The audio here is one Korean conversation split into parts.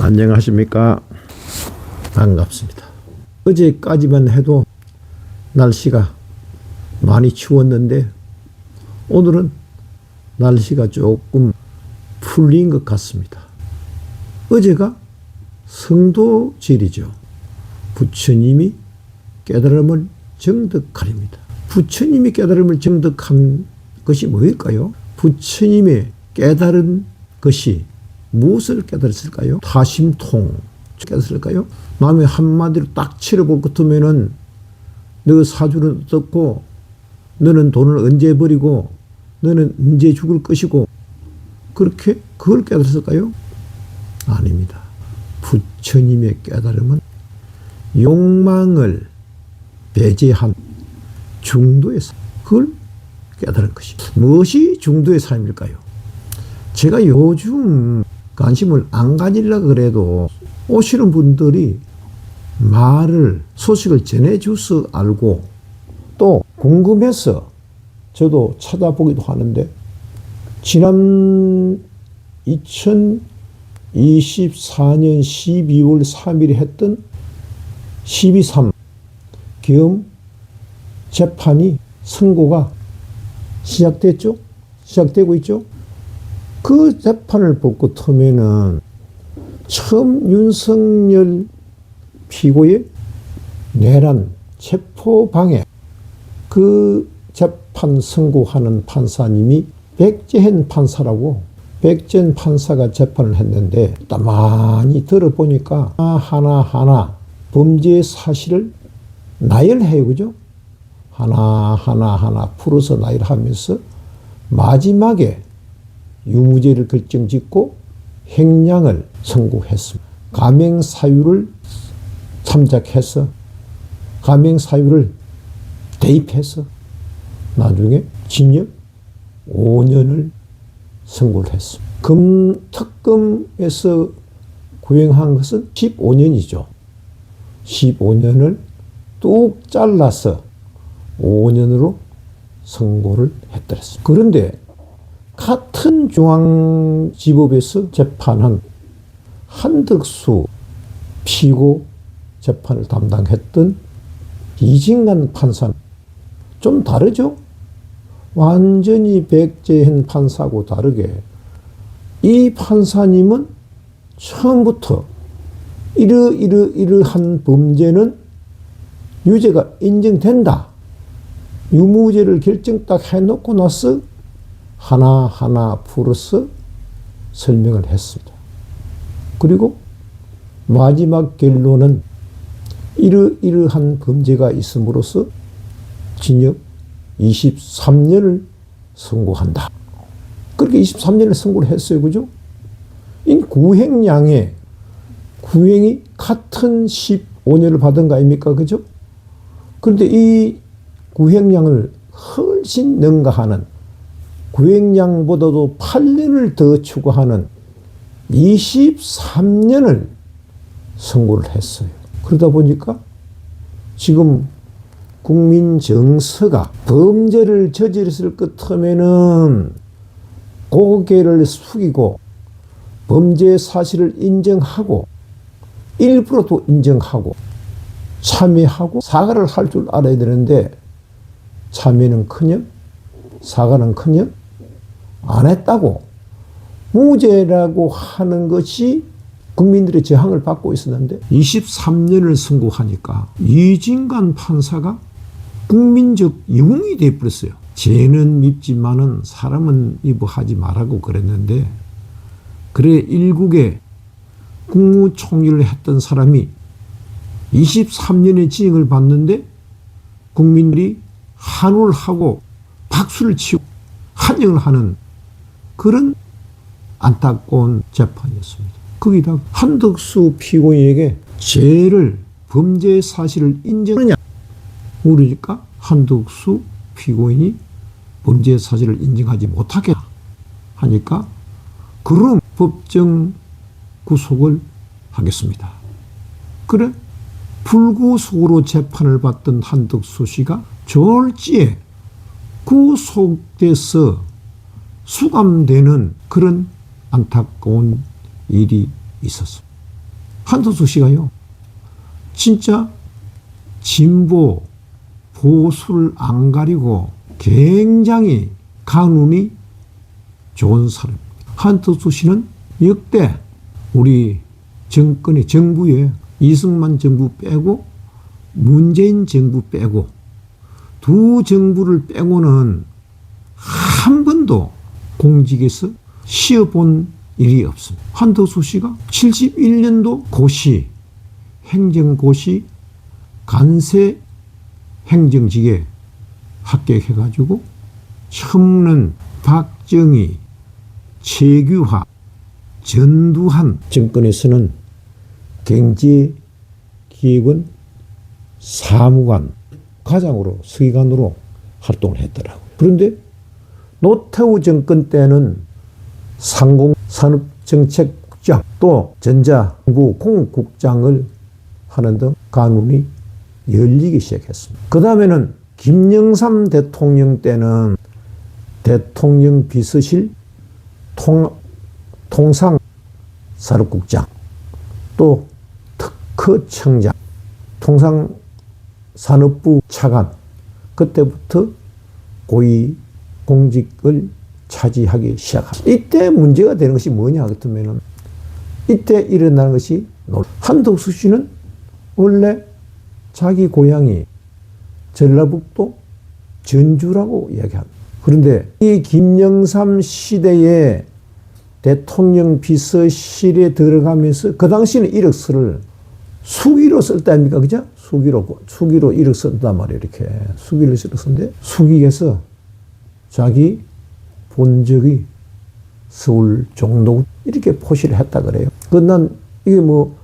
안녕하십니까. 반갑습니다. 어제까지만 해도 날씨가 많이 추웠는데 오늘은 날씨가 조금 풀린 것 같습니다. 어제가 성도절이죠. 부처님이 깨달음을 정득하립니다. 부처님이 깨달음을 정득한 것이 뭐일까요? 부처님의 깨달은 것이 무엇을 깨달았을까요? 타심통 깨달았을까요? 마음에 한마디로 딱 치러볼 것 같으면은 너 사주는 어떻고 너는 돈을 언제 버리고 너는 언제 죽을 것이고 그렇게 그걸 깨달았을까요? 아닙니다. 부처님의 깨달음은 욕망을 배제한 중도의 삶, 그걸 깨달은 것입니다. 무엇이 중도의 삶일까요? 제가 요즘 관심을 안 가지려고 그래도 오시는 분들이 소식을 전해줘서 알고 또 궁금해서 저도 찾아보기도 하는데 지난 2024년 12월 3일에 했던 12.3 겸 재판이 선고가 시작됐죠? 시작되고 있죠? 그 재판을 볼 것 같으면은 처음 윤석열 피고의 내란 체포방해 그 재판 선고하는 판사님이 백재현 판사라고 백재현 판사가 재판을 했는데 많이 들어보니까 하나하나 범죄 사실을 나열해요. 그죠? 하나하나 풀어서 나열하면서 마지막에 유무죄를 결정짓고 횡령을 선고했습니다. 감행사유를 참작해서 감행사유를 대입해서 나중에 징역 5년을 선고를 했습니다. 특검에서 구형한 것은 15년이죠. 15년을 뚝 잘라서 5년으로 선고를 했더랬습니다. 그런데 같은 중앙지법에서 재판한 한덕수 피고 재판을 담당했던 이진관 판사는 좀 다르죠? 완전히 백재현 판사하고 다르게 이 판사님은 처음부터 이러한 범죄는 유죄가 인정된다. 유무죄를 결정 딱 해놓고 나서 하나하나 풀어서 설명을 했습니다. 그리고 마지막 결론은 이러한 범죄가 있음으로써 징역 23년을 선고한다. 그렇게 23년을 선고를 했어요. 그죠? 이 구형량에 구형이 같은 15년을 받은 거 아닙니까? 그죠? 그런데 이 구형량을 훨씬 능가하는 구형량보다도 8년을 더 추구하는 23년을 선고를 했어요. 그러다 보니까 지금 국민 정서가 범죄를 저질렀을 것 같으면은 고개를 숙이고 범죄 사실을 인정하고 일부러 또 인정하고 참여하고 사과를 할 줄 알아야 되는데 참여는커녕 사과는커녕 안 했다고 무죄라고 하는 것이 국민들의 저항을 받고 있었는데 23년을 선고하니까 이진관 판사가 국민적 영웅이 되어버렸어요. 죄는 밉지만은 사람은 미워하지 말라고 그랬는데 그래 일국에 국무총리를 했던 사람이 23년의 징역을 받는데 국민들이 환호를 하고 박수를 치고 환영을 하는 그런 안타까운 재판이었습니다. 거기다 한덕수 피고인에게 범죄 사실을 인정하느냐 물으니까 한덕수 피고인이 범죄 사실을 인정하지 못하게 하니까 그럼 법정 구속을 하겠습니다. 그래 불구속으로 재판을 받던 한덕수 씨가 졸지에 구속돼서 수감되는 그런 안타까운 일이 있었습니다. 한덕수 씨가요, 진짜 진보, 보수를 안 가리고 굉장히 간운이 좋은 사람입니다. 한덕수 씨는 역대 우리 정부에 이승만 정부 빼고 문재인 정부 빼고 두 정부를 빼고는 한 번도 공직에서 쉬어본 일이 없습니다. 한덕수 씨가 71년도 고시, 행정고시 간세 행정직에 합격해가지고 첨는 박정희, 최규하, 전두환 정권에서는 경제기획원 사무관, 과장으로, 서기관으로 활동을 했더라고요. 그런데 노태우 정권 때는 상공산업정책국장, 또 전자정부 공국장을 하는 등 간운이 열리기 시작했습니다. 그 다음에는 김영삼 대통령 때는 대통령 비서실 통상산업국장, 또 특허청장, 통상산업부 차관, 그때부터 고위 공직을 차지하기 시작합니다. 이때 문제가 되는 것이 뭐냐 같으면은, 이때 일어나는 것이 한덕수 씨는 원래 자기 고향이 전라북도 전주라고 이야기합니다. 그런데 이 김영삼 시대에 대통령 비서실에 들어가면서 그 당시에는 이력서를 수기로 쓸 때 아닙니까? 그죠? 수기로 이력 쓴단 말이에요. 이렇게 수기를 썼는데, 수기에서 자기 본적이 서울 종로 이렇게 표시를 했다 그래요. 난 이게 뭐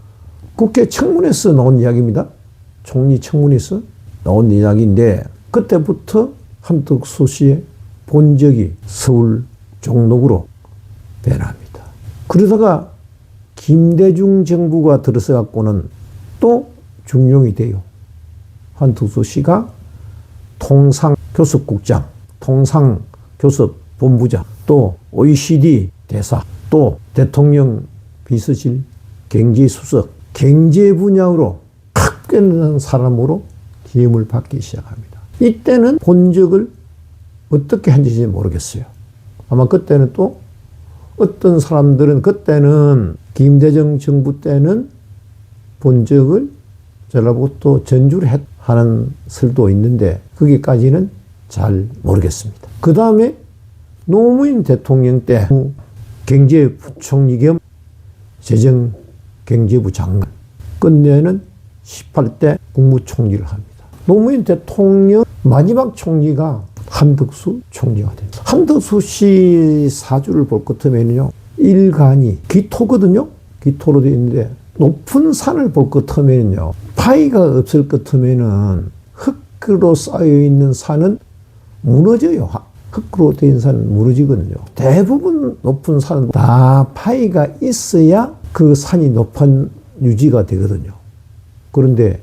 국회 청문회에서 나온 이야기입니다. 총리 청문회에서 나온 이야기인데, 그때부터 한덕수 씨의 본적이 서울 종로구로 변합니다. 그러다가 김대중 정부가 들어서 갖고는 또 중용이 돼요. 한덕수 씨가 통상교섭국장, 통상교섭본부장, 또 OECD 대사, 또 대통령 비서실 경제수석, 경제 분야로 탁 사람으로 기임을 받기 시작합니다. 이때는 본적을 어떻게 한지 모르겠어요. 아마 그때는 또 어떤 사람들은, 그때는 김대중 정부 때는 본적을 전라북도 전주를 하는 설도 있는데, 거기까지는 잘 모르겠습니다. 그 다음에 노무현 대통령 때 경제부총리 겸 재정경제부 장관, 끝내는 18대 국무총리를 합니다. 노무현 대통령 마지막 총리가 한덕수 총리가 됩니다. 한덕수 씨 사주를 볼 것 같으면요, 일간이 기토거든요. 기토로 되어 있는데, 높은 산을 볼 것 같으면요, 바위가 없을 것 같으면은 흙으로 쌓여있는 산은 무너져요. 흙으로 되어 있는 산은 무너지거든요. 대부분 높은 산은 다 바위가 있어야 그 산이 높은 유지가 되거든요. 그런데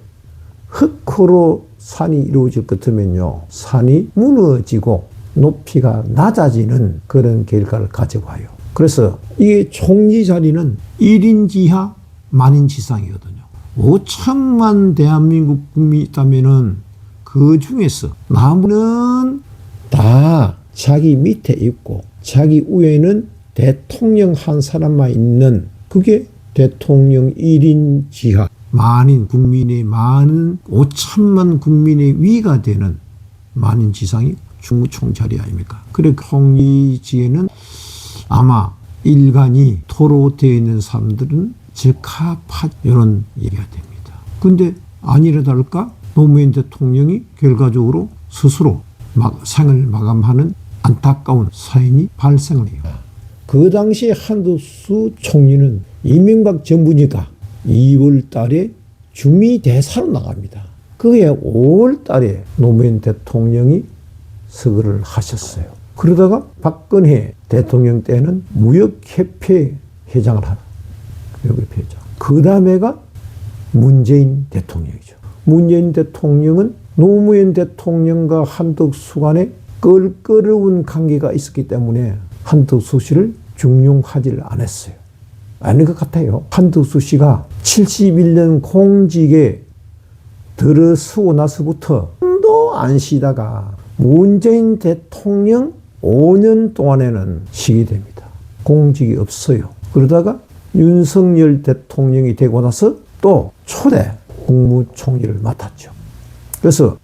흙으로 산이 이루어질 것 같으면요, 산이 무너지고 높이가 낮아지는 그런 결과를 가져와요. 그래서 이 총리 자리는 1인 지하 만인 지상이거든요. 5천만 대한민국 국민이 있다면은 그 중에서 나무는 다 자기 밑에 있고 자기 위에는 대통령 한 사람만 있는, 그게 대통령 1인 지하 만인 국민의 많은 5천만 국민의 위가 되는 만인 지상이 중무총 자리 아닙니까? 그래 총리지에는 아마 일간이 토로 되어 있는 사람들은 적합하, 이런 얘기가 됩니다. 근데 아니라 다를까 노무현 대통령이 결과적으로 스스로 생을 마감하는 안타까운 사연이 발생을 해요. 그 당시에 한덕수 총리는 이명박 정부니까 2월 달에 주미대사로 나갑니다. 그해 5월 달에 노무현 대통령이 서거를 하셨어요. 그러다가 박근혜 대통령 때는 무역협회 회장을 하는, 무역협회 회장. 그 다음에가 문재인 대통령이죠. 문재인 대통령은 노무현 대통령과 한덕수 간에 껄끄러운 관계가 있었기 때문에 한덕수 씨를 중용하지를 않았어요. 아닌 것 같아요. 한덕수 씨가 71년 공직에 들어서고 나서부터 도 안 쉬다가 문재인 대통령 5년 동안에는 쉬게 됩니다. 공직이 없어요. 그러다가 윤석열 대통령이 되고 나서 또 초대 국무총리를 맡았죠. 그래서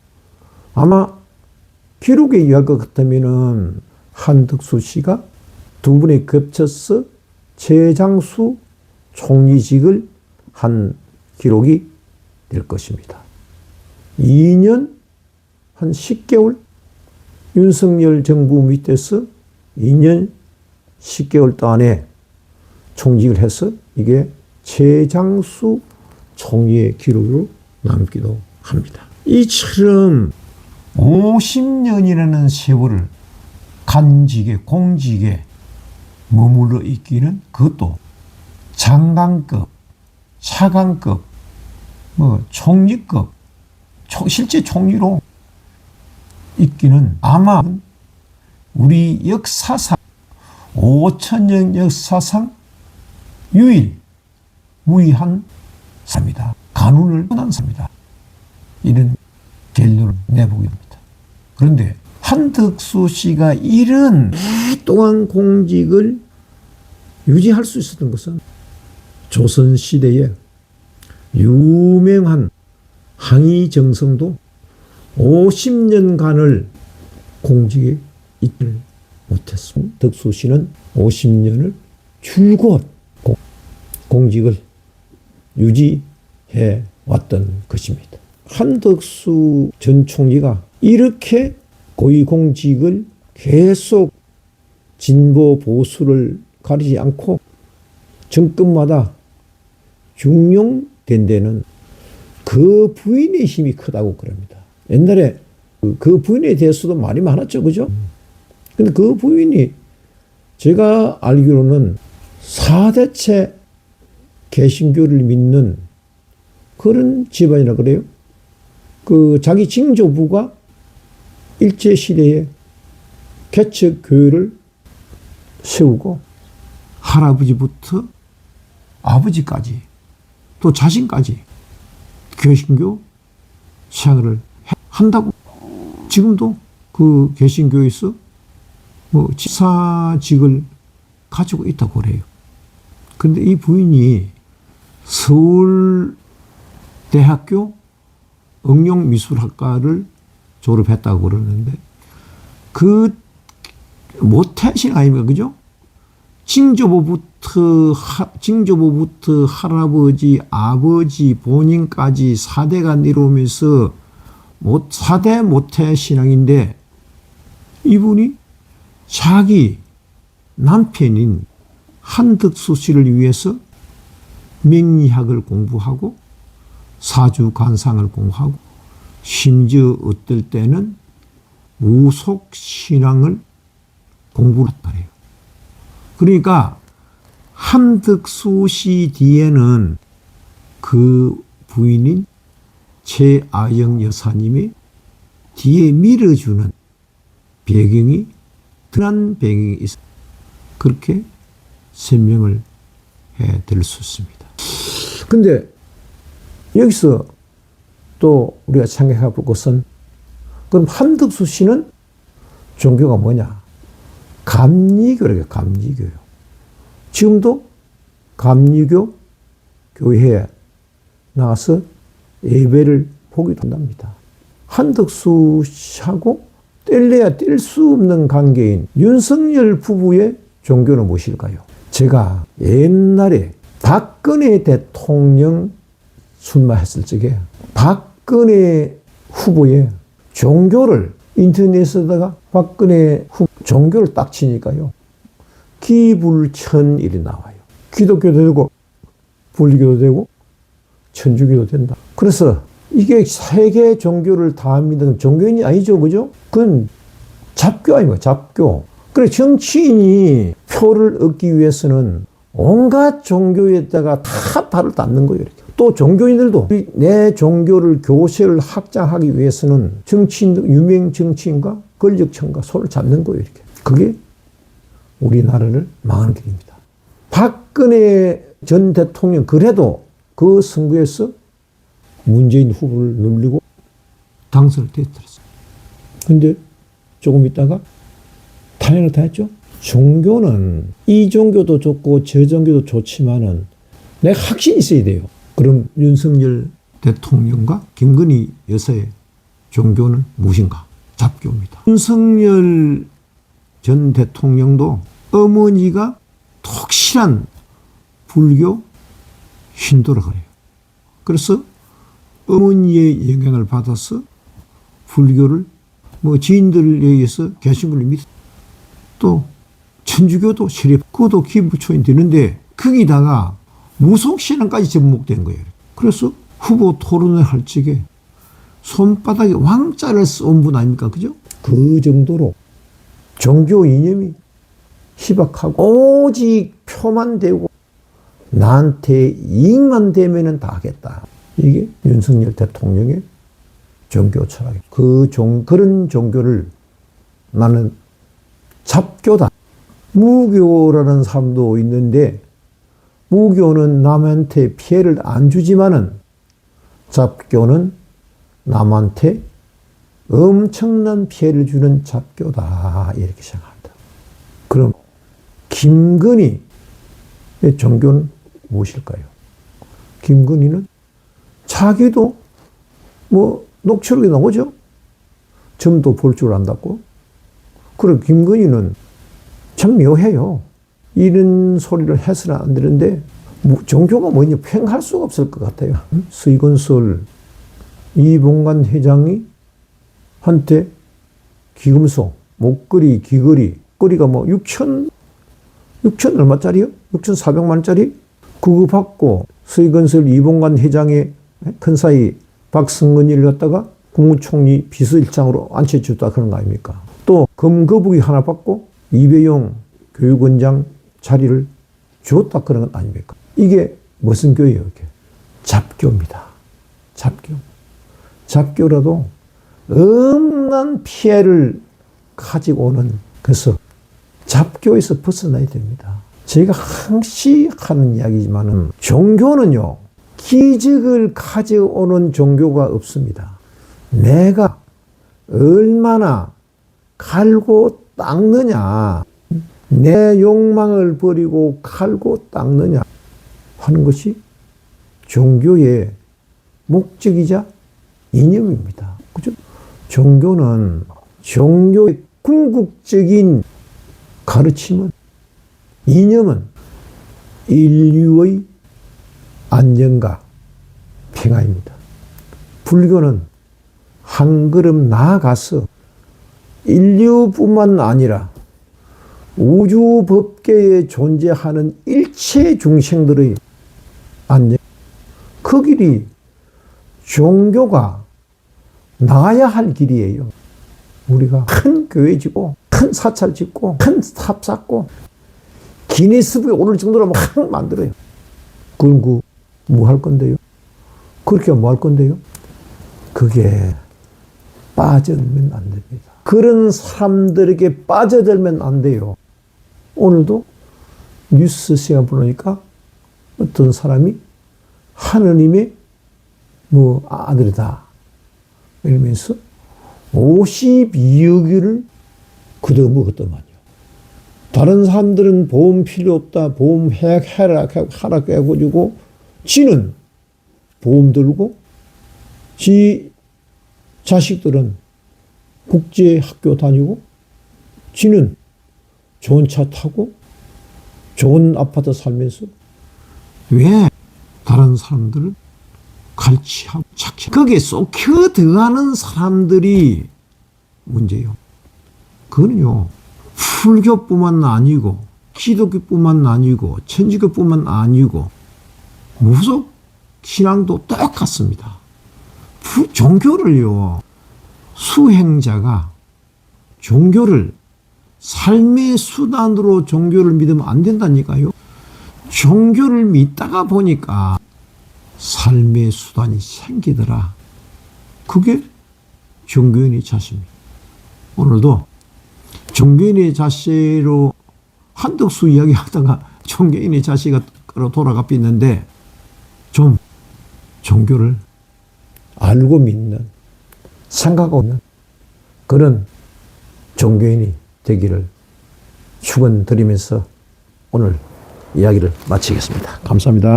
아마 기록에 의할 것 같으면은 한덕수 씨가 두 분이 겹쳐서 최장수 총리직을 한 기록이 될 것입니다. 2년 한 10개월 윤석열 정부 밑에서 2년 10개월 동안에 총직을 해서 이게 최장수 총리의 기록으로 남기도 합니다. 이처럼 50년이라는 세월을 간직에 공직에 머물러 있기는 그것도 장관급, 차관급, 총리급, 실제 총리로 있기는 아마 우리 역사상 5천년 역사상 유일무이한 사람이다. 간운을 떠난 사람이다. 이런 결론을 내보게 됩니다. 그런데 한덕수 씨가 이런 오랫동안 공직을 유지할 수 있었던 것은 조선시대에 유명한 항의정성도 50년간을 공직에 있지를 못했습니다. 덕수 씨는 50년을 줄곧 공직을 유지해 왔던 것입니다. 한덕수 전 총리가 이렇게 고위공직을 계속 진보 보수를 가리지 않고 정권마다 중용된 데는 그 부인의 힘이 크다고 그럽니다. 옛날에 그 부인에 대해서도 말이 많았죠. 그죠? 근데 그 부인이 제가 알기로는 4대째 개신교를 믿는 그런 집안이라 그래요. 그 자기 징조부가 일제시대에 개척교회를 세우고 할아버지부터 아버지까지 또 자신까지 개신교 생활을 한다고. 지금도 그 개신교에서 지사직을 가지고 있다고 그래요. 근데 이 부인이 서울대학교 응용미술학과를 졸업했다고 그러는데 그 모태신 아닙니까? 그죠? 징조부부터 할아버지, 아버지, 본인까지 4대가 내려오면서 4대 모태신앙인데 이분이 자기 남편인 한덕수 씨를 위해서 명리학을 공부하고 사주관상을 공부하고 심지어 어떨 때는 무속신앙을 공부를 했다래요. 그러니까 한덕수 씨 뒤에는 그 부인인 최아영 여사님이 뒤에 밀어주는 배경이 드러난 배경이 있어 그렇게 설명을 해드릴 수 있습니다. 근데 여기서 또 우리가 생각해 볼 것은 그럼 한덕수 씨는 종교가 뭐냐? 감리교래요. 감리교요. 지금도 감리교 교회에 나가서 예배를 보기도 한답니다. 한덕수 씨하고 뗄래야 뗄 수 없는 관계인 윤석열 부부의 종교는 무엇일까요? 제가 옛날에 박근혜 대통령 순마했을 적에 박근혜 후보의 종교를 인터넷에다가 박근혜 후보 종교를 딱 치니까요. 기불천일이 나와요. 기독교도 되고 불교도 되고 천주교도 된다. 그래서 이게 세계 종교를 다 믿는 종교인이 아니죠. 그죠? 그건 잡교 아닙니까? 잡교. 그래 정치인이 표를 얻기 위해서는 온갖 종교에다가 다 발을 닿는 거예요. 이렇게. 또 종교인들도 내 종교를 교세를 확장하기 위해서는 유명 정치인과 권력층과 손을 잡는 거예요. 이렇게. 그게 우리나라를 망하는 길입니다. 박근혜 전 대통령 그래도 그 선거에서 문재인 후보를 눌리고 당선을 됐더랬어요. 근데 조금 있다가 탄핵을 당했죠. 종교는 이 종교도 좋고 저 종교도 좋지만은 내가 확신이 있어야 돼요. 그럼 윤석열 대통령과 김건희 여사의 종교는 무엇인가? 잡교입니다. 윤석열 전 대통령도 어머니가 독실한 불교 신도라 그래요. 그래서 어머니의 영향을 받아서 불교를 지인들에 의해서 개신교를 믿었어요. 또 천주교도 세례, 그것도 기부초인 되는데 거기다가 무속신앙까지 접목된 거예요. 그래서 후보 토론을 할 적에 손바닥에 왕자를 쏜 분 아닙니까? 그죠? 그 정도로 종교 이념이 희박하고 오직 표만 되고 나한테 이익만 되면은 다 하겠다. 이게 윤석열 대통령의 종교 철학이에요. 그런 종교를 나는 잡교다. 무교라는 사람도 있는데 무교는 남한테 피해를 안 주지만은 잡교는 남한테 엄청난 피해를 주는 잡교다. 이렇게 생각합니다. 그럼 김건희의 종교는 무엇일까요? 김건희는 자기도 녹취록에 나오죠. 점도 볼 줄 안다고. 그리고 김건희는 참 묘해요. 이런 소리를 해서는 안 되는데 종교가 뭐냐 팽할 수가 없을 것 같아요. 서희건설 이봉관 회장이 한테 기금소, 목걸이, 귀걸이, 거리가 6천 얼마짜리요? 6,400만 원짜리? 그거 받고 서희건설 이봉관 회장의 큰사이 박승근이를 갖다가 국무총리 비서실장으로 앉혀줬다 그런 거 아닙니까? 또 금거북이 하나 받고 이배용 교육원장 자리를 줬다 그런 건 아닙니까? 이게 무슨 교회예요? 이게 잡교입니다. 잡교. 잡교라도 엄청난 피해를 가지고 오는, 그래서 잡교에서 벗어나야 됩니다. 제가 항시 하는 이야기지만은 종교는요, 기적을 가져오는 종교가 없습니다. 내가 얼마나 갈고 닦느냐, 내 욕망을 버리고 갈고 닦느냐 하는 것이 종교의 목적이자 이념입니다. 그죠? 종교는 종교의 궁극적인 가르침은, 이념은 인류의 안정과 평화입니다. 불교는 한 걸음 나아가서 인류뿐만 아니라 우주 법계에 존재하는 일체 중생들의 안녕, 그 길이 종교가 나아야 할 길이에요. 우리가 큰 교회 짓고 큰 사찰 짓고 큰 탑 쌓고 기네스북에 오를 정도로 막 만들어요. 그럼 뭐 할 건데요? 그렇게 뭐 할 건데요? 그게 빠져들면 안 됩니다. 그런 사람들에게 빠져들면 안 돼요. 오늘도 뉴스 시간 보니까 어떤 사람이 하느님의 아들이다 이러면서 52억을 걷어먹었더만요. 다른 사람들은 보험 필요 없다, 보험 하라 해가지고 지는 보험 들고 지 자식들은 국제학교 다니고 지는 좋은 차 타고 좋은 아파트 살면서 왜 다른 사람들을 갈취하고 착취, 거기에 쏙혀 들어가는 사람들이 문제예요. 그거는요, 불교뿐만 아니고 기독교뿐만 아니고 천주교뿐만 아니고 무속 신앙도 똑같습니다. 종교를요, 수행자가 종교를 삶의 수단으로 종교를 믿으면 안 된다니까요. 종교를 믿다가 보니까 삶의 수단이 생기더라. 그게 종교인의 자세입니다. 오늘도 종교인의 자세로 한덕수 이야기하다가 종교인의 자세가 쫙 돌아가 있는데 좀 종교를 알고 믿는, 생각하고 있는 그런 종교인이 되기를 축원드리면서 오늘 이야기를 마치겠습니다. 감사합니다.